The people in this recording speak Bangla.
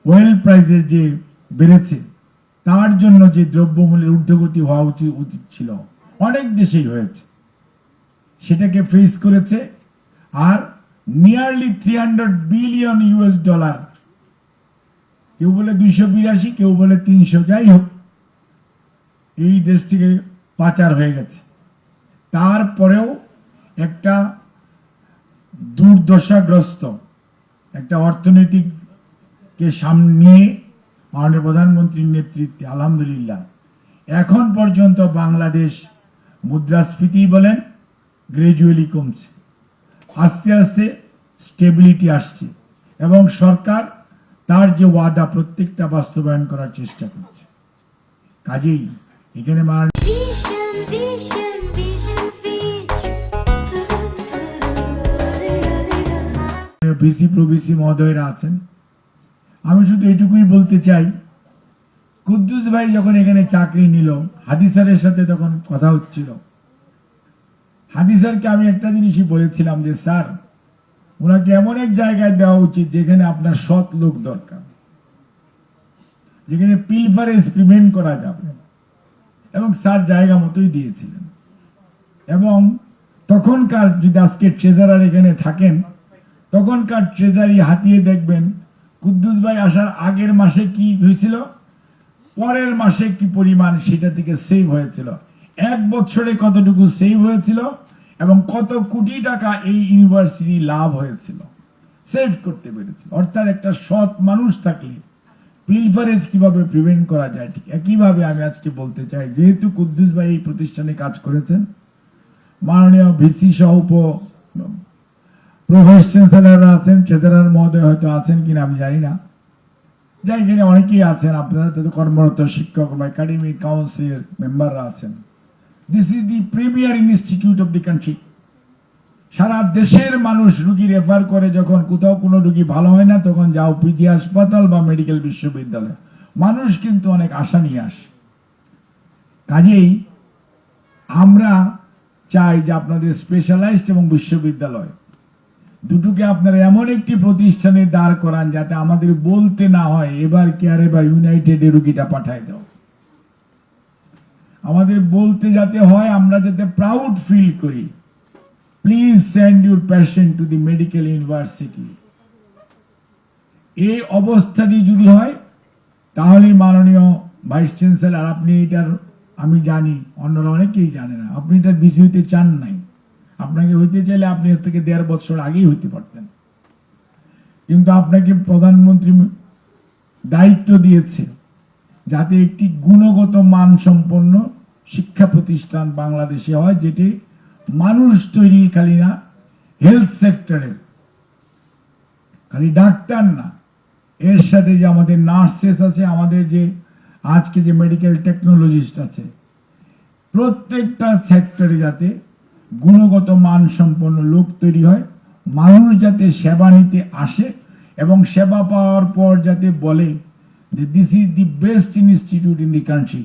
ওয়েল প্রাইসের যে বেড়েছে, তার জন্য যে দ্রব্যমূল্যের ঊর্ধ্বগতি হওয়া উচিত ছিল, অনেক দেশেই হয়েছে, সেটাকে ফেস করেছে। আর নিয়ারলি $300 বিলিয়ন, কেউ বলে 282, কেউ বলে 300, যাই হোক, এই দেশ থেকে পাচার হয়ে গেছে। তারপরেও একটা দুর্দশাগ্রস্ত একটা অর্থনৈতিককে সামনে নিয়ে মাননীয় প্রধানমন্ত্রীর নেতৃত্বে আলহামদুলিল্লাহ এখন পর্যন্ত বাংলাদেশ মুদ্রাস্ফীতি বলেন গ্রাজুয়ালি কমছে, আস্তে আস্তে স্টেবিলিটি আসছে, এবং সরকার তার যে ওয়াদা প্রত্যেকটা বাস্তবায়ন করার চেষ্টা করছে। কাজেই এখানে ভিসি প্রভিসি মহোদয়রা আছেন। আমি শুধু এটুকুই বলতে চাই, কুদ্দুস ভাই যখন এখানে চাকরি নিল, হাদি স্যারের সাথে তখন কথা হচ্ছিল, হাদি স্যারকে আমি একটা জিনিসই বলেছিলাম যে স্যার, ওনাকে এমন এক জায়গায় দেওয়া উচিত যেখানে আপনার সৎ লোক দরকার, যেখানে পিলফারেজ প্রিভেন্ট করা যাবে, এবং স্যার জায়গা মতোই দিয়েছিলেন। এবং তখনকার, যদি আজকে ট্রেজারার এখানে থাকেন, তখনকার ট্রেজারি হাতিয়ে দেখবেন কুদ্দুস ভাই আসার আগের মাসে কি হয়েছিল, পরের মাসে কি পরিমাণ সেটা থেকে সেভ হয়েছিল, এক বছরে কতটুকু সেভ হয়েছিল, এবং কত কোটি টাকা এই ইউনিভার্সিটি লাভ হয়েছিল, সেভ করতে পেরেছিল। অর্থাৎ একটা সৎ মানুষ থাকলে পিলফারেজ কিভাবে প্রিভেন্ট করা যায়, ঠিক একইভাবে আমি আজকে বলতে চাই, যেহেতু কুদ্দুস ভাই এই প্রতিষ্ঠানে কাজ করেছেন, মাননীয় ভিসি সহ প্রভাইস চ্যান্সেলররা আছেন, ট্রেজারার মহোদয় হয়তো আছেন কিনা আমি জানি না, যাই এখানে অনেকেই আছেন, আপনারা তো কর্মরত শিক্ষক বা একাডেমিক কাউন্সিলের মেম্বাররা আছেন। This is the premier institute of the country. সারা দেশের মানুষ রুগী রেফার করে, যখন কোথাও কোনো রুগী ভালো হয় না, তখন যাও পিজি হাসপাতাল বা মেডিকেল বিশ্ববিদ্যালয়, মানুষ কিন্তু অনেক আশা নিয়ে আসে। কাজেই আমরা চাই যে আপনাদের স্পেশালাইজড এবং বিশ্ববিদ্যালয় দুটোকে আপনারা এমন একটি প্রতিষ্ঠানে দাঁড় করান যাতে আমাদের বলতে না হয় এবার কেয়ারে বা ইউনাইটেডে রুগীটা পাঠায় দাও, আমাদের বলতে যাতে হয়, আমরা যাতে প্রাউড ফিল করি, please send your patient to the medical university. এই অবস্থাটি যদি হয়, তাহলে মাননীয় ভাইস চ্যান্সেলর, আপনি এটার, আমি জানি অন্যরা অনেকেই জানে না, আপনি এটার বিসি হইতে চান নাই। আপনাকে হইতে চাইলে আপনি এর থেকে 1.5 বছর আগেই হইতে পারতেন, কিন্তু আপনাকে প্রধানমন্ত্রী দায়িত্ব দিয়েছে যাতে একটি গুণগত মান সম্পন্ন শিক্ষা প্রতিষ্ঠান বাংলাদেশে হয়, যেটি মানুষ তৈরি, খালি না হেলথ সেক্টরের, খালি ডাক্তার না, এর সাথে যে আমাদের নার্সেস আছে, আমাদের যে আজকে যে মেডিকেল টেকনোলজিস্ট আছে, প্রত্যেকটা সেক্টরে যাতে গুণগত মান সম্পন্ন লোক তৈরি হয়, মানুষ যাতে সেবা নিতে আসে, এবং সেবা পাওয়ার পর যাতে বলে যে this is the best institute in the country.